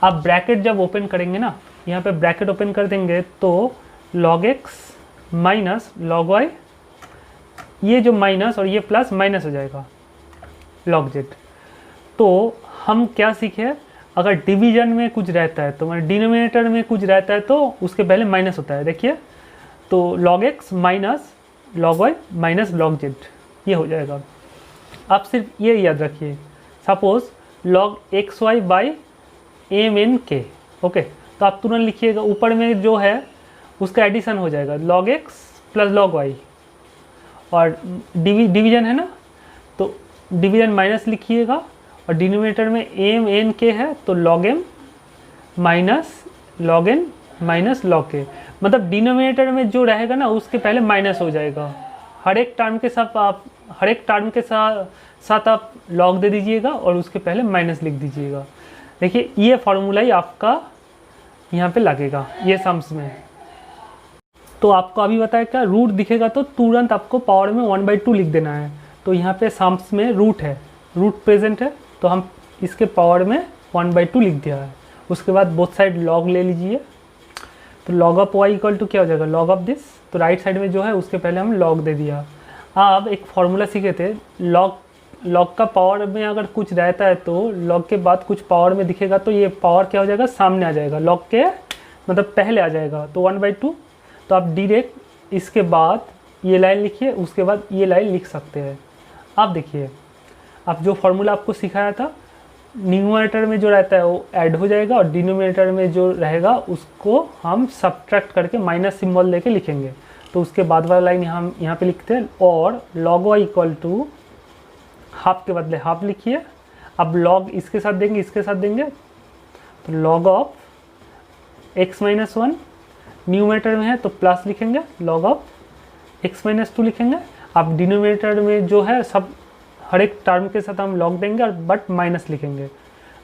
आप ब्रैकेट जब ओपन करेंगे ना, यहाँ पे ब्रैकेट ओपन कर देंगे तो log x minus log y, ये जो माइनस और ये प्लस माइनस हो जाएगा log z। तो हम क्या सीखे, अगर डिवीजन में कुछ रहता है तो मतलब डिनोमिनेटर में कुछ रहता है तो उसके पहले माइनस होता है। देखिए, तो log x minus log y minus log z ये हो जाएगा। आप सिर्फ ये याद रखिए, suppose log x y by m n k, okay, तो आप तुरंत लिखिएगा ऊपर में जो है उसका एडिशन हो जाएगा log x plus log y, और डिवीजन है ना तो डिवीजन माइनस लिखिएगा, और डिनोमिनेटर में एम एन के है तो log m minus log n minus log k, मतलब डिनोमिनेटर में जो रहेगा ना उसके पहले माइनस हो जाएगा। हर एक टर्म के साथ आप log दे दीजिएगा और उसके पहले माइनस लिख दीजिएगा। देखिए ये फार्मूला ही आपका यहाँ पे लगेगा ये सम्स में। तो आपको अभी बताया क्या, रूट दिखेगा तो तुरंत आपको पावर में 1/2 लिख देना है। तो यहाँ पे सम्स में रूट है, रूट प्रेजेंट है, तो हम इसके पावर में 1/2 लिख दिया है। उसके बाद बोथ साइड लॉग ले लीजिए, तो log of y equal to क्या हो जाएगा log ऑफ दिस, तो राइट साइड में जो है उसके पहले हम log दे दिया। अब एक फॉर्मूला सीखे थे, log का पावर में अगर कुछ रहता है तो log के बाद कुछ पावर में दिखेगा तो ये पावर क्या हो जाएगा, सामने आ जाएगा, log के मतलब पहले आ जाएगा, तो 1/2। तो आप डायरेक्ट इसके बाद ये लाइन लिखिए, उसके बाद ये लाइन लिख सकते हैं। आप देखिए, आप जो फार्मूला आपको सिखाया था, न्यूमरेटर में जो रहता है वो ऐड हो जाएगा और डिनोमिनेटर में जो रहेगा उसको हम सब्ट्रैक्ट करके माइनस सिंबल लेके लिखेंगे। तो उसके बाद वाला लाइन हम यहाँ पे लिखते हैं, और log y equal to half के बदले हाफ लिखिए। अब log इसके साथ देंगे, इसके साथ देंगे, तो log of x minus 1 numerator में है तो प्लस लिखेंगे, log ऑफ x माइनस 2 लिखेंगे। अब डिनोमिनेटर में जो है सब हर एक टर्म के साथ हम log देंगे और बट माइनस लिखेंगे,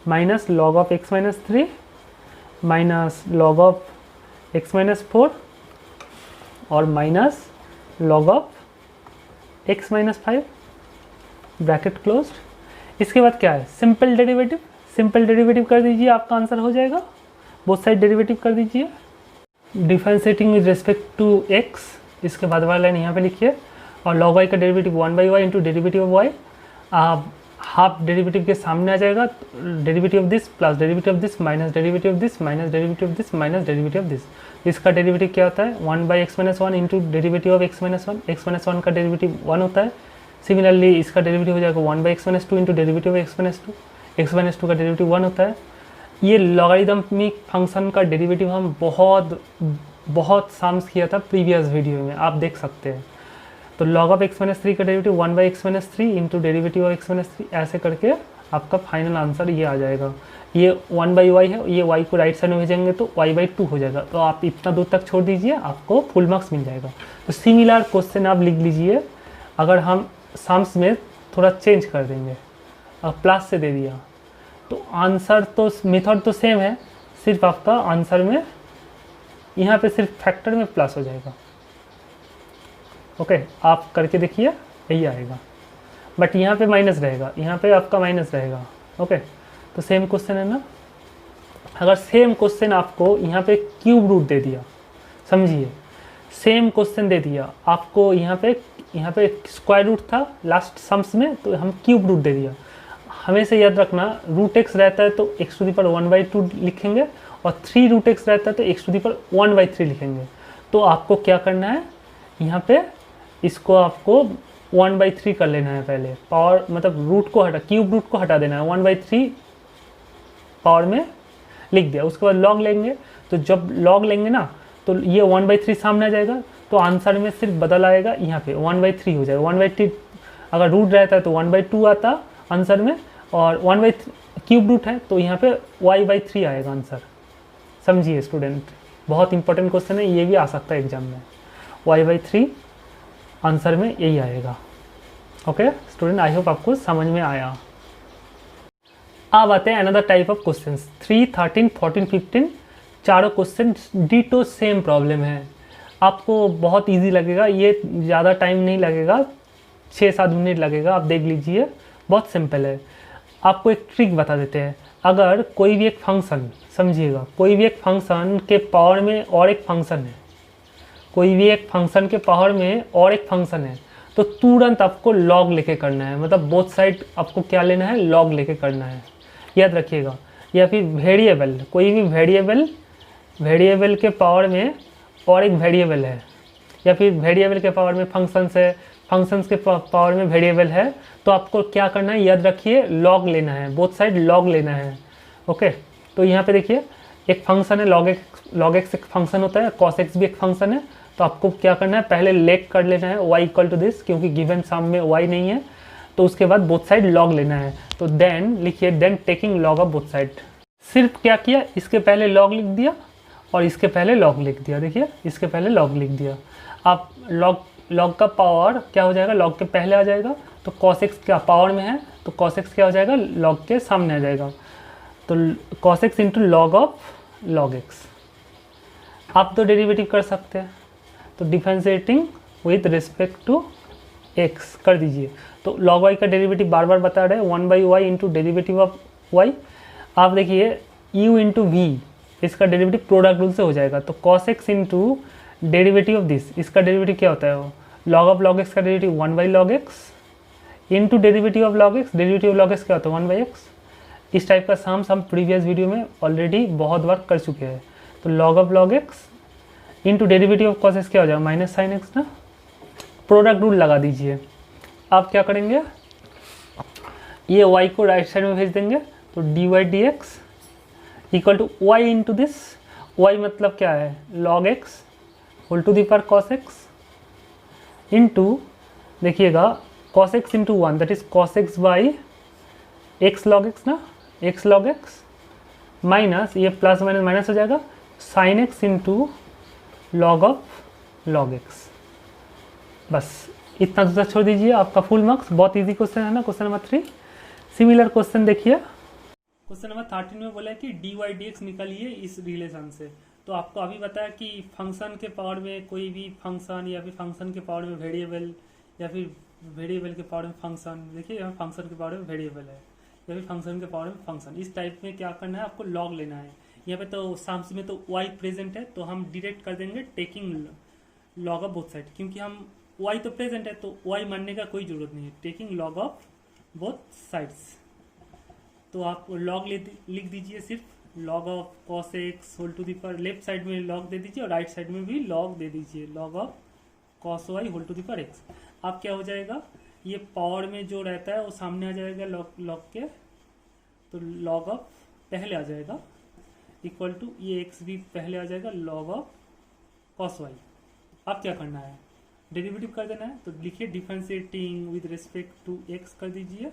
minus log of x minus 3 minus log of x minus 4 और minus log of x minus 5 bracket closed. इसके बाद क्या है, सिंपल डेरिवेटिव, सिंपल डेरिवेटिव कर दीजिए, आपका आंसर हो जाएगा। बोथ साइड डेरिवेटिव कर दीजिए, differentiating with respect to x, इसके बाद वाला लाइन यहाँ पे लिखिए, और log y का derivative 1/y into derivative of y, half derivative के सामने आ जाएगा, derivative of this plus derivative of this minus derivative of this minus derivative of this minus derivative of this. इसका डेरिवेटिव क्या होता है, 1/x minus 1 into derivative of x minus 1, x minus 1 का derivative 1 होता है। सिमिलरली इसका derivative हो जाएगा 1/x minus 2 into derivative of x minus 2, x minus 2 का डेरिवेटिव 1 होता है। ये लॉगरिदमिक फंक्शन का डेरिवेटिव हम बहुत सम्स किया था प्रीवियस वीडियो में, आप देख सकते हैं। तो log ऑफ x माइनस 3 का derivative 1/x minus 3 into derivative of x minus 3, ऐसे करके आपका फाइनल आंसर ये आ जाएगा। ये 1/y है, ये y को राइट साइड में भेजेंगे तो y/2 हो जाएगा। तो आप इतना दूर तक छोड़ दीजिए, आपको फुल मार्क्स मिल जाएगा। तो सिमिलर क्वेश्चन आप लिख लीजिए, अगर हम सम्स में थोड़ा चेंज कर देंगे और प्लस से दे दिया तो आंसर तो मेथड तो सेम है, सिर्फ आपका आंसर में यहाँ पे सिर्फ फैक्टर में प्लस हो जाएगा। ओके, आप करके देखिए, यही आएगा, बट यहाँ पे माइनस रहेगा, यहाँ पे आपका माइनस रहेगा। ओके, तो सेम क्वेश्चन है ना। अगर सेम क्वेश्चन आपको यहाँ पे क्यूब रूट दे दिया, समझिए सेम क्वेश्चन दे दिया आपको, यहाँ पे स्क्वायर रूट था लास्ट सम्स में, तो हम क्यूब रूट दे दिया। हमेशा याद रखना, रूट एक्स रहता है तो x टू दी पावर 1/2 लिखेंगे, और 3 रूट एक्स रहता है तो x टू दी पावर 1/3 लिखेंगे। तो आपको क्या करना है, यहाँ पे इसको आपको 1/3 कर लेना है पहले, पावर मतलब रूट को हटा, क्यूब रूट को हटा देना है, 1/3 पावर में लिख दिया। उसके बाद लॉग लेंगे, तो जब लॉग लेंगे ना तो ये 1/3 सामने आ जाएगा, तो आंसर में सिर्फ बदल आएगा, यहाँ पे 1/3 हो जाएगा। 1/3 अगर रूट रहता है तो 1/2 आता आंसर में, और 1/3 क्यूब रूट है तो यहाँ पे y/3 आएगा आंसर। समझिए स्टूडेंट, बहुत इंपॉर्टेंट क्वेश्चन है, ये भी आ सकता है एग्जाम में, y/3 आंसर में यही आएगा। ओके स्टूडेंट, आई होप आपको समझ में आया। अब आते हैं अनदर टाइप ऑफ क्वेश्चंस। 3, 13, 14, 15 चारों क्वेश्चन डिटो सेम प्रॉब्लम है। आपको बहुत इजी लगेगा, ये ज़्यादा टाइम नहीं लगेगा, 6-7 मिनट लगेगा, आप देख लीजिए, बहुत सिंपल है। आपको एक ट्रिक बता देते हैं। अगर कोई भी एक फंक्शन, समझिएगा, कोई भी एक फंक्शन के पावर में और एक फंक्शन है, कोई भी एक फंक्शन के पावर में और एक फंक्शन है, तो तुरंत आपको लॉग लेके करना है, मतलब बोथ साइड आपको क्या लेना है, लॉग लेके करना है, याद रखिएगा। या फिर वेरिएबल, कोई भी वेरिएबल के पावर में और एक वेरिएबल है, या फिर वेरिएबल के पावर में फंक्शंस है, फंक्शंस के पावर में वेरिएबल है, तो आपको क्या करना है, याद रखिए लॉग लेना है, बोथ साइड लॉग लेना है। ओके, तो यहाँ पे देखिए एक फंक्शन है लॉग एक्स एक फंक्शन होता है, कॉस एक्स भी एक फंक्शन है। तो आपको क्या करना है, पहले लेग कर लेना है y इक्वल टू दिस, क्योंकि गिवन सम में y नहीं है, तो उसके बाद बोथ साइड लॉग लेना है। तो देन लिखिए then taking log of both side. सिर्फ क्या किया, इसके पहले लॉग लिख दिया और इसके पहले लॉग लिख दिया। देखिए इसके पहले लॉग लिख दिया। आप लॉग का पावर क्या हो जाएगा, लॉग के पहले आ जाएगा, तो कॉस एक्स क्या पावर में है, तो कॉस एक्स क्या हो जाएगा, लॉग के सामने आ जाएगा। तो cos x into log of log x. आप तो डेरिवेटिव कर सकते हैं, तो differentiating with respect to x कर दीजिए। तो लॉग वाई का डेरिवेटिव बार बार बता रहे हैं, 1/y into derivative of Y. आप देखिए u इंटू वी, इसका डेरिवेटिव प्रोडक्ट रूल से हो जाएगा। तो cos x into derivative of this, इसका डेरिवेटिव क्या होता है, वो लॉग ऑफ लॉग एक्स का derivative 1/log x into derivative of log x. Derivative of log x क्या होता है, 1/x। इस टाइप का सम हम प्रीवियस वीडियो में ऑलरेडी बहुत बार कर चुके हैं। तो log of log x into derivative of cos x क्या हो जाएगा, माइनस साइन एक्स ना। प्रोडक्ट रूल लगा दीजिए। आप क्या करेंगे, ये y को राइट साइड में भेज देंगे, तो dy dx equal to y into this, y मतलब क्या है, log x whole to the power cos x into, देखिएगा cos x into 1 that is cos x by x log x ना, x log x माइनस ये plus minus minus हो जाएगा, sin x into log of log x. बस इतना दूसरा छोड़ दीजिए, आपका फुल मार्क्स। बहुत इजी क्वेश्चन है ना, क्वेश्चन नंबर 3। सिमिलर क्वेश्चन देखिए, क्वेश्चन नंबर 13 में बोला है कि dy dx निकालिए इस रिलेशन से। तो आपको अभी बताया कि फंक्शन के पावर में कोई भी फंक्शन, या फिर फंक्शन के पावर में वेरिएबल, या फिर वेरिएबल के पावर में फंक्शन। देखिए यहाँ फंक्शन के पावर में वेरिएबल है, या फिर फंक्शन के पावर में फंक्शन। इस टाइप में क्या करना है, आपको लॉग लेना है। यहाँ पे तो साम्स में तो y प्रेजेंट है, तो हम डायरेक्ट कर देंगे taking log of both side, क्योंकि हम y तो प्रेजेंट है तो y मानने का कोई जरूरत नहीं है, taking log of both sides. तो आप लॉग लिख दीजिए, सिर्फ log of cos x whole to the power, left side में लॉग दे दीजिए और राइट साइड में भी लॉग दे दीजिए, log of cos y whole to the power x। आप क्या हो जाएगा, ये पावर में जो रहता है वो सामने आ जाएगा लॉग के, तो लॉग ऑफ पहले आ जाएगा इक्वल टू ये x भी पहले आ जाएगा, लॉग ऑफ cos y। अब क्या करना है, डेरिवेटिव कर देना है। तो लिखिए differentiating with respect to x कर दीजिए।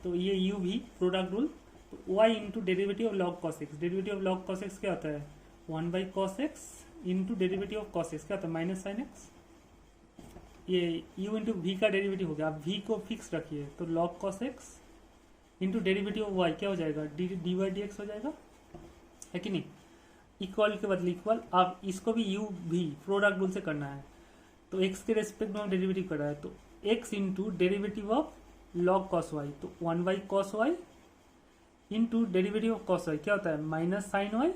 तो ये u भी प्रोडक्ट रूल, तो y into derivative of log cos x। Derivative of log cos x क्या होता है, 1/cos x into derivative of cos x क्या होता है, माइनस साइन एक्स। ये u इंटू वी का डेरिवेटिव हो गया, आप v को फिक्स रखिए, तो log cos x into derivative of y क्या हो जाएगा, dy dx हो जाएगा, है कि नहीं। इक्वल के बदले इक्वल, आप इसको भी u भी प्रोडक्ट रूल से करना है। तो x के रेस्पेक्ट में हम डेरिवेटिव कर रहा है, तो x into derivative of log cos y, तो 1/cos y into derivative of cos y क्या होता है, माइनस साइन y।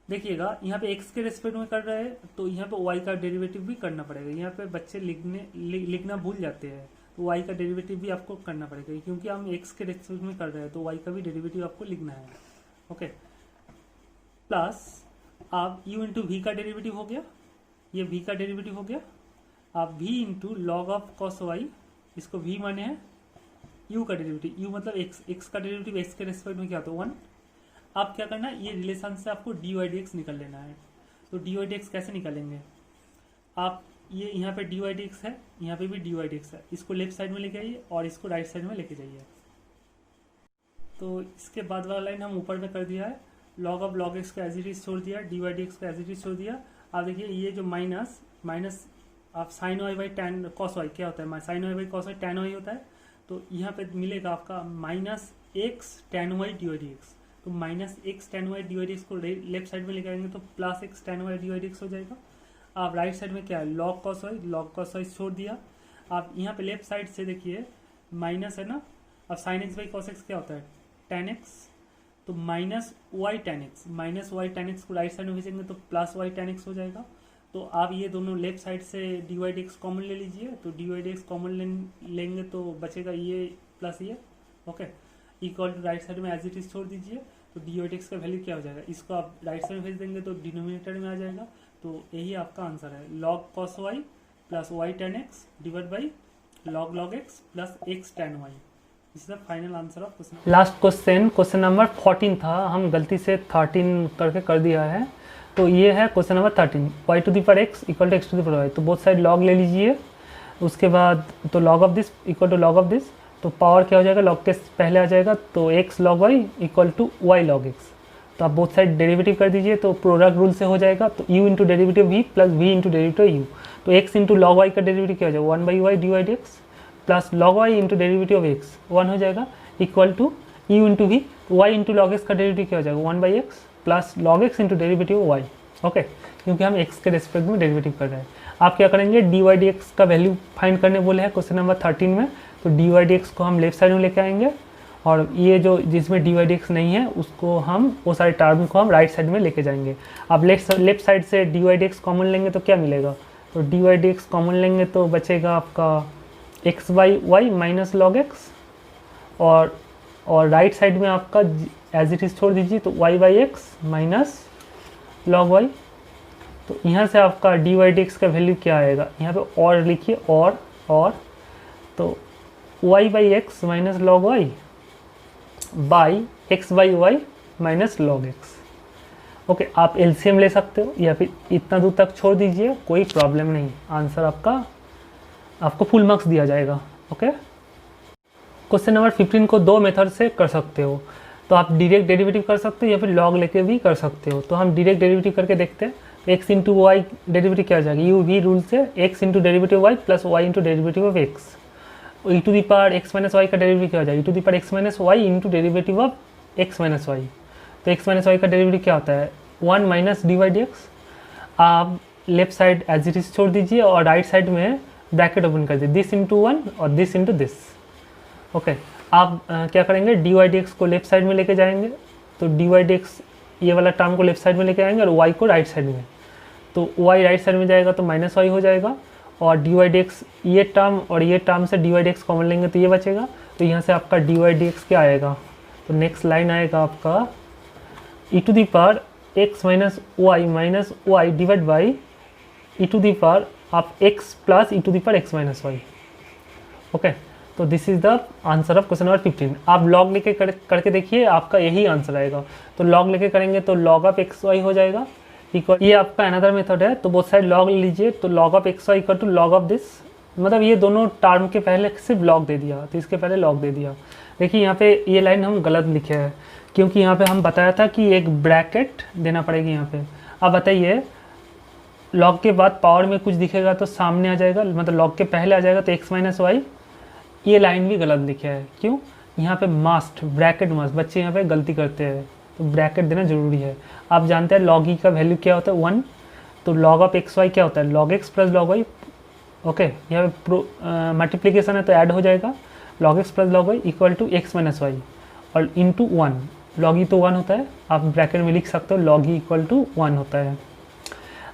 देखिएगा यहाँ पे x के रेस्पेक्ट में कर रहे हैं, तो यहाँ पे y का डेरिवेटिव भी करना पड़ेगा। यहाँ पे बच्चे लिखना भूल जाते हैं, तो y का डेरिवेटिव भी आपको करना पड़ेगा, क्योंकि हम x के रेस्पेक्ट में कर रहे हैं, तो y का भी डेरिवेटिव आपको लिखना है। ओके, प्लस आप u इंटू वी का डेरिवेटिव हो गया, ये v का डेरिवेटिव हो गया, आप v into log of cos y, इसको v माने हैं u का डेरिवेटिव, u मतलब x का डेरिवेटिव x के रेस्पेक्ट में क्या होता है 1। आप क्या करना है, ये रिलेशन से आपको dy dx निकल लेना है। तो dy dx कैसे निकालेंगे, आप ये यहाँ पे dy dx है, यहाँ पे भी dy dx है, इसको लेफ्ट साइड में लेके आइए और इसको राइट साइड में लेके जाइए। तो इसके बाद वाला लाइन हम ऊपर में कर दिया है, लॉग ऑफ लॉग एक्स का एज इट इज छोड़ दिया, dy dx का एज इट इज छोड़ दिया। आप देखिए ये जो माइनस माइनस आप sine y by tan cos y क्या होता है, sine y by cos y tan y होता है, तो यहाँ पे मिलेगा आपका minus x tan y d y d x. तो minus x tan y d y d x को लेफ्ट साइड में लेके आएंगे तो plus x tan y d y d x हो जाएगा। आप राइट साइड में क्या है, लॉग कॉस वाई छोड़ दिया। आप यहाँ पे लेफ्ट साइड से देखिए माइनस है ना, अब sine x by cos x क्या होता है टैन एक्स, तो माइनस वाई टैन एक्स को राइट साइड में भेजेंगे तो प्लस वाई टैन एक्स हो जाएगा। तो आप ये दोनों लेफ्ट साइड से d y d x common ले लीजिए, तो d y d x common लेंगे तो बचेगा ये प्लस ये। Okay, equal to right side में एज इट इज छोड़ दीजिए, तो डी वाई डी एक्स का वैल्यू क्या हो जाएगा, इसको आप राइट साइड में भेज देंगे तो डिनोमिनेटर में आ जाएगा, तो यही आपका आंसर है, log cos y plus y tan x divide by log x plus x tan y। Is the final answer of question. Last question number 14 था, हम गलती से 13 करके कर दिया है। तो ये है question number 13, y to the power x equal to x to the power y। तो बोथ साइड log ले लीजिए, उसके बाद तो log of this equal to log of this, तो पावर क्या हो जाएगा, log के पहले आ जाएगा, तो x log y equal to y log x। तो आप बोथ साइड डेरिवेटिव कर दीजिए, तो प्रोडक्ट रूल से हो जाएगा, तो u into derivative v plus v into derivative u। तो x इंटू लॉग वाई का डेरिवेटिव क्या हो जाएगा, 1 by y d y d x plus log y into derivative of x 1 हो जाएगा, equal to u into v, y into log x का derivative क्या हो जाएगा, 1 by x plus log x into derivative y. Okay, क्योंकि हम x के respect में डेरिवेटिव कर रहे हैं। आप क्या करेंगे, डी वाई डी एक्स का वैल्यू फाइंड करने बोले हैं क्वेश्चन नंबर 13 में। तो डी वाई डी एक्स को हम लेफ्ट साइड में लेके आएंगे, और ये जो जिसमें डी वाई डी एक्स नहीं है उसको हम, वो सारे टर्म को हम राइट साइड में लेके जाएंगे। अब लेफ्ट साइड से d y d x common लेंगे तो क्या मिलेगा, तो d y d x common लेंगे तो बचेगा आपका x by y minus log x, और राइट साइड में आपका एज इट इज़ छोड़ दीजिए, तो y by x minus log y. तो यहाँ से आपका डी वाई डी एक्स का वैल्यू क्या आएगा, यहाँ पे और लिखिए, और तो y by x minus log y by x by y minus log x. Okay, आप एलसीएम ले सकते हो या फिर इतना दूर तक छोड़ दीजिए, कोई प्रॉब्लम नहीं, आंसर आपको फुल मार्क्स दिया जाएगा। ओके, क्वेश्चन नंबर 15 को दो मेथड से कर सकते हो। तो आप डायरेक्ट डेरिवेटिव कर सकते हो या फिर लॉग लेके भी कर सकते हो। तो हम डायरेक्ट डेरिवेटिव करके देखते हैं। तो एक्स इंटू वाई डेरिवेटिव क्या हो जाएगा, यू वी रूल से x into derivative y plus y into derivative of x. E to the power x minus y का डेरिवेटिव क्या हो जाएगा, e to the power x minus y into derivative of x minus y. तो x minus y का derivative क्या होता है, 1 minus d y d x. आप left side as it is छोड़ दीजिए और राइट साइड में ब्रैकेट ओपन कर दीजिए, दिस इंटू 1 और दिस इंटू दिस। ओके, आप क्या करेंगे, डी वाई डी एक्स को लेफ्ट साइड में लेके जाएंगे, तो डी वाई डी एक्स ये वाला टर्म को लेफ्ट साइड में लेके आएंगे और वाई को राइट साइड में। तो वाई राइट साइड में जाएगा तो माइनस वाई हो जाएगा, और डी वाई डी एक्स ये टर्म और ये टर्म से d y d x common लेंगे तो ये बचेगा। तो यहाँ से आपका डी वाई डी एक्स क्या आएगा, तो नेक्स्ट लाइन आएगा आपका e to the power x minus y divide by e to the power आप x plus e to the power x minus y. Okay, तो this is the answer of question number 15। आप log लेके करके देखिए, आपका यही answer आएगा। तो लॉग लेके करेंगे तो लॉग ऑफ एक्स वाई हो जाएगा इक्वल, ये आपका अनदर मेथड है। तो बोथ साइड लॉग लीजिए, तो log of x y equal to log of this, मतलब ये दोनों टर्म के पहले सिर्फ लॉग दे दिया, तो इसके पहले लॉग दे दिया। देखिए यहाँ पे ये लाइन हम गलत लिखे हैं, क्योंकि यहाँ पे हम बताया था कि एक ब्रैकेट देना पड़ेगी यहाँ पे। अब बताइए, लॉग के बाद पावर में कुछ दिखेगा तो सामने आ जाएगा, मतलब लॉग के पहले आ जाएगा तो एक्स माइनस वाई। ये लाइन भी गलत लिखा है, क्यों, यहाँ पे मस्ट ब्रैकेट मस्ट, बच्चे यहाँ पे गलती करते हैं, तो ब्रैकेट देना जरूरी है। आप जानते हैं लॉग ई का वैल्यू क्या होता है, 1। तो लॉग ऑफ एक्स वाई क्या होता है, log x plus log y. Okay, यहाँ पे मल्टीप्लीकेशन है तो ऐड हो जाएगा, log x plus log y equal to x minus y और इंटू 1। लॉग ई तो 1 होता है, आप ब्रैकेट में लिख सकते हो लॉग ई इक्वल टू 1 होता है।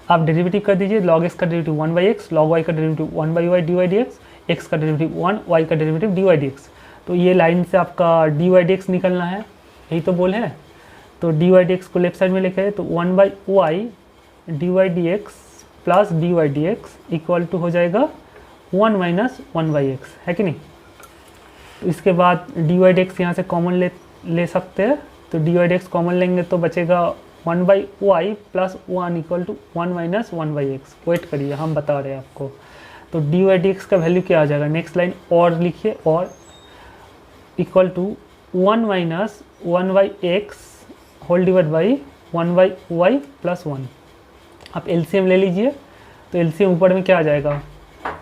आप डेरिवेटिव कर दीजिए, लॉग एक्स का derivative 1 by x, log y का derivative 1 by y d y d x, x का डेरिवेटिव 1, वाई का derivative d y d x. तो ये लाइन से आपका डी वाई डी एक्स निकलना है, यही तो बोल है। तो डी वाई डी एक्स को लेफ्ट साइड में लेके आए, तो 1 by y d y d x plus d y d x equal to हो जाएगा 1 माइनस 1 बाई एक्स, है कि नहीं। तो इसके बाद डी वाई डी एक्स यहाँ से कॉमन ले सकते हैं, तो d y d x common लेंगे तो बचेगा 1 by y plus 1 equal to 1 minus 1 by x. Wait करिए, हम बता रहे हैं आपको। तो डी वाई डी एक्स का वैल्यू क्या आ जाएगा, नेक्स्ट लाइन और लिखिए, और equal to 1 minus 1 by x whole divide by 1 by y plus 1। आप एलसीएम ले लीजिए, तो एलसीएम ऊपर में क्या आ जाएगा,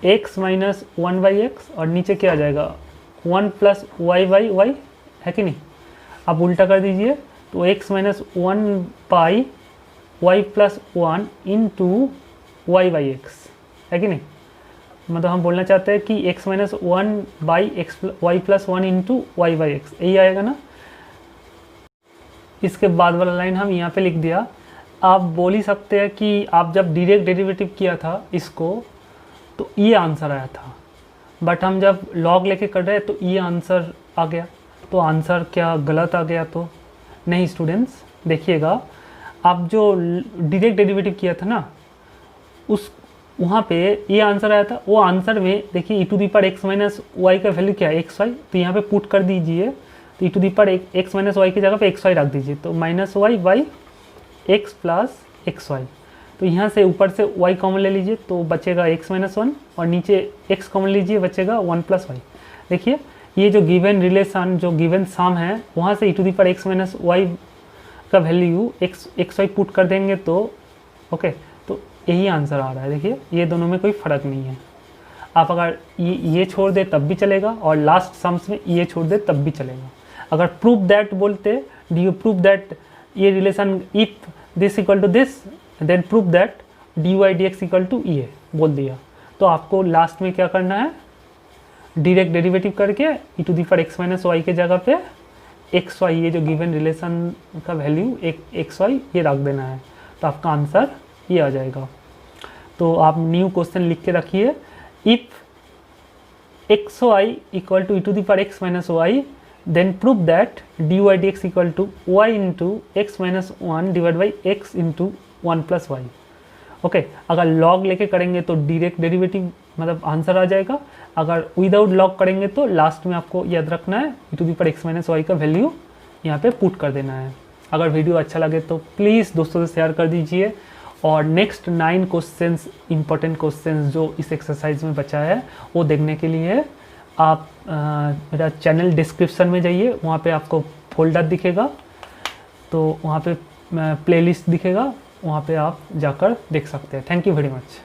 x माइनस 1 बाई एक्स, और नीचे क्या आ जाएगा 1 प्लस वाई बाई वाई, है कि नहीं। आप उल्टा कर दीजिए, तो x minus 1 by y plus 1 into y by x, है कि नहीं। मतलब हम बोलना चाहते हैं कि x minus 1 by x y plus 1 into y by x, यही आएगा ना। इसके बाद वाला लाइन हम यहाँ पे लिख दिया। आप बोल ही सकते हैं कि आप जब डायरेक्ट डेरिवेटिव किया था इसको तो ये आंसर आया था, बट हम जब लॉग लेके कर रहे हैं तो ये आंसर आ गया। तो आंसर क्या गलत आ गया, तो नहीं स्टूडेंट्स देखिएगा, आप जो डायरेक्ट डेरिवेटिव किया था ना, उस वहाँ पे ये आंसर आया था, वो आंसर में देखिए e⁻x - y का वैल्यू क्या है xy, तो यहाँ पे पुट कर दीजिए, तो e⁻x - y की जगह पे xy रख दीजिए, तो -y by x plus xy। तो यहाँ से ऊपर से y कॉमन ले लीजिए तो बचेगा x - 1 और नीचे x कॉमन लीजिए बचेगा 1 + y। देखिए ये जो गिवन रिलेशन जो गिवन सम है वहाँ से e⁻x - y का वैल्यू xy पुट कर देंगे तो ओके, तो यही आंसर आ रहा है। देखिए ये दोनों में कोई फ़र्क नहीं है। आप अगर ये छोड़ दे तब भी चलेगा और लास्ट सम्स में ये छोड़ दे तब भी चलेगा। अगर प्रूव दैट बोलते, डू यू प्रूव दैट ये relation if this equal to this then prove that dy/dx equal to ये बोल दिया, तो आपको लास्ट में क्या करना है, डायरेक्ट डेरिवेटिव करके e⁻x - y के जगह पे xy ये जो गिवन रिलेशन का वैल्यू xy ये रख देना है, तो आपका आंसर ये आ जाएगा। तो आप न्यू क्वेश्चन लिख के रखिए, if xy equal to e⁻x - y then prove that dy/dx equal to y into x - 1 divide by x into 1 + y। Okay, अगर लॉग लेके करेंगे तो डायरेक्ट डेरिवेटिव मतलब आंसर आ जाएगा, अगर विदाउट लॉग करेंगे तो लास्ट में आपको याद रखना है e⁻x - y का वैल्यू यहाँ पे पुट कर देना है। अगर वीडियो अच्छा लगे तो प्लीज़ दोस्तों से शेयर कर दीजिए, और नेक्स्ट 9 क्वेश्चंस इंपॉर्टेंट क्वेश्चंस जो इस एक्सरसाइज में बचा है वो देखने के लिए आप मेरा चैनल डिस्क्रिप्शन में जाइए, वहाँ पे आपको फोल्डर दिखेगा, तो वहाँ पे प्लेलिस्ट दिखेगा, वहाँ पे आप जाकर देख सकते हैं। Thank you very much.